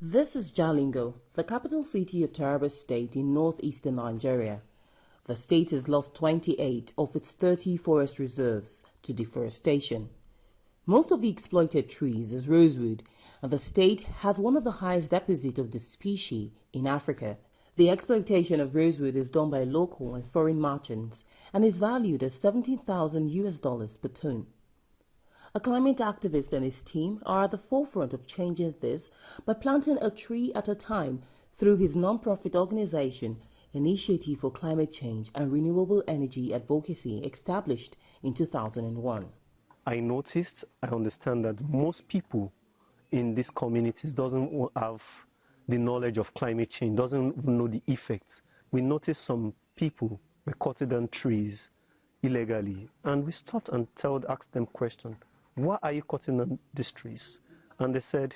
This is Jalingo, the capital city of Taraba State in northeastern Nigeria. The state has lost 28 of its 30 forest reserves to deforestation. Most of the exploited trees is rosewood, and the state has one of the highest deposits of this species in Africa. The exploitation of rosewood is done by local and foreign merchants and is valued at $17,000 per ton. A climate activist and his team are at the forefront of changing this by planting a tree at a time through his non-profit organization, Initiative for Climate Change and Renewable Energy Advocacy, established in 2001. I understand that most people in these communities doesn't have the knowledge of climate change, doesn't know the effects. We noticed some people were cutting down trees illegally, and we stopped and asked them questions. Why are you cutting down these trees? And they said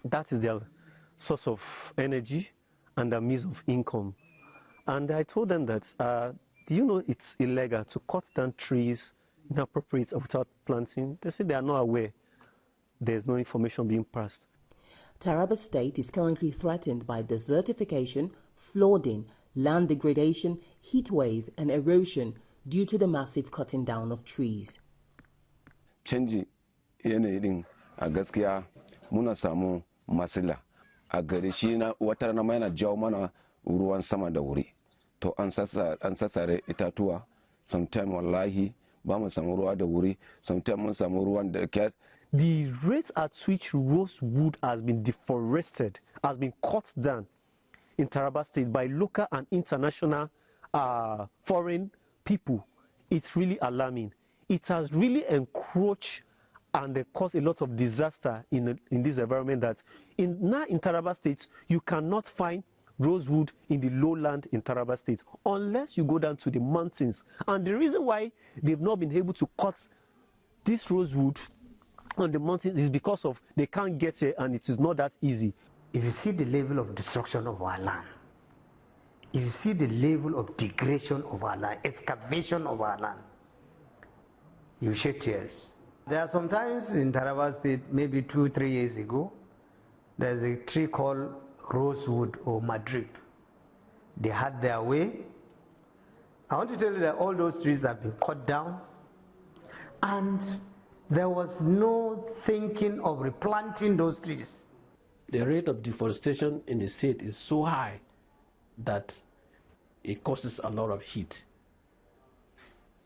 that is their source of energy and their means of income. And I told them that, do you know it's illegal to cut down trees inappropriate without planting? They said they are not aware. There's no information being passed. Taraba State is currently threatened by desertification, flooding, land degradation, heat wave, and erosion due to the massive cutting down of trees. Canji yanayin a gaskiya muna samu matsala a gari shi na wata rana yana jawo mana ruwan sama da wuri to an sassare itatuwa sometimes wallahi ba mu samu ruwa da wuri sometimes mun samu ruwan da kyar. The rate at which Rosewood has been deforested, has been cut down in Taraba State by local and international foreign people, it's really alarming. It has really encroached and caused a lot of disaster in this environment that now in Taraba State, you cannot find rosewood in the lowland in Taraba State unless you go down to the mountains. And the reason why they've not been able to cut this rosewood on the mountains is because of they can't get here and it is not that easy. If you see the level of destruction of our land, if you see the level of degradation of our land, excavation of our land, you shed tears. There are some times in Taraba State, maybe 2-3 years ago, there's a tree called Rosewood or Madrid. They had their way. I want to tell you that all those trees have been cut down, and there was no thinking of replanting those trees. The rate of deforestation in the state is so high that it causes a lot of heat.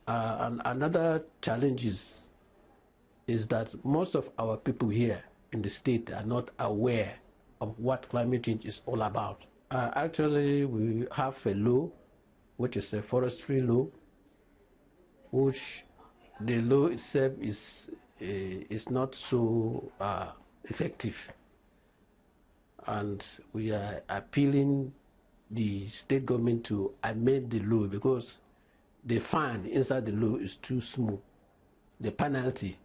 And another challenge is that most of our people here in the state are not aware of what climate change is all about. Actually, we have a law, which is a forestry law, which the law itself is not so effective. And we are appealing the state government to amend the law because the fine inside the law is too small. The penalty,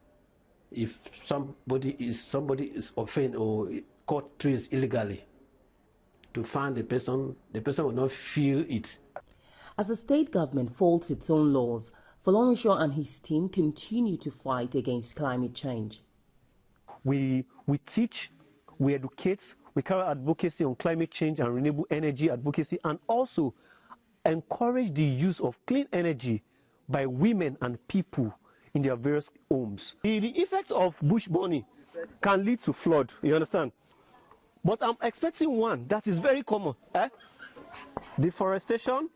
if somebody is offended or cut trees illegally, to fine the person will not feel it. As the state government folds its own laws, Folorunsho and his team continue to fight against climate change. We teach, we educate, we carry advocacy on climate change and renewable energy advocacy, and also encourage the use of clean energy by women and people in their various homes. The effects of bush burning can lead to flood, you understand? But I'm expecting one that is very common. Deforestation.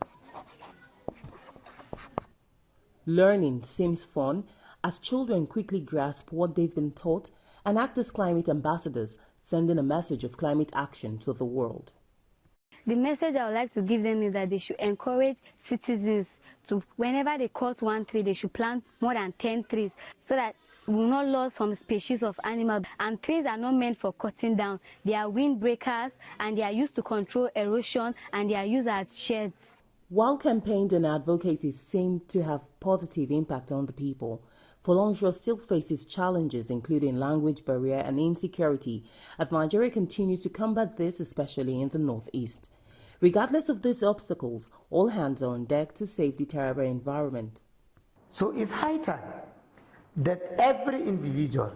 Learning seems fun as children quickly grasp what they've been taught and act as climate ambassadors, sending a message of climate action to the world. The message I would like to give them is that they should encourage citizens to, whenever they cut one tree, they should plant more than 10 trees so that we will not lose some species of animals. And trees are not meant for cutting down. They are windbreakers and they are used to control erosion and they are used as sheds. While campaigns and advocacy seem to have positive impact on the people, Folorunsho still faces challenges including language barrier and insecurity as Nigeria continues to combat this, especially in the northeast. Regardless of these obstacles, all hands are on deck to save the Taraba environment. So it's high time that every individual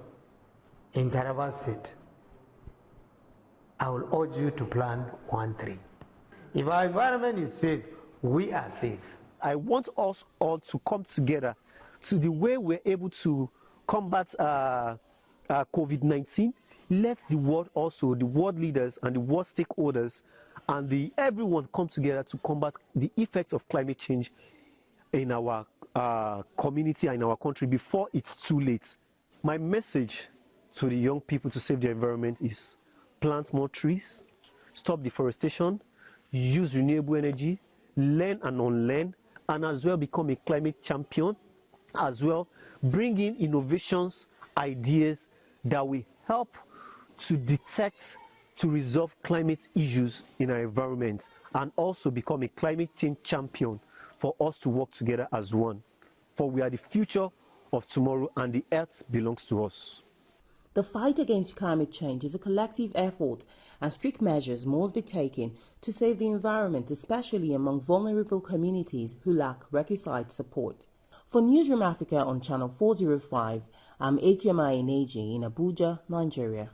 in Taraba State I will urge you to plant 1 tree. If our environment is safe, we are safe. I want us all to come together to the way we're able to combat COVID-19. Let the world also, the world leaders and the world stakeholders and everyone come together to combat the effects of climate change in our community and in our country before it's too late. My message to the young people to save the environment is plant more trees, stop deforestation, use renewable energy, learn and unlearn, and as well become a climate champion, as well bring in innovations, ideas that will help to detect, to resolve climate issues in our environment, and also become a climate change champion for us to work together as one. For we are the future of tomorrow and the earth belongs to us. The fight against climate change is a collective effort, and strict measures must be taken to save the environment, especially among vulnerable communities who lack requisite support. For Newzroom Afrika on Channel 405, I'm Ekeomah Eneji in Abuja, Nigeria.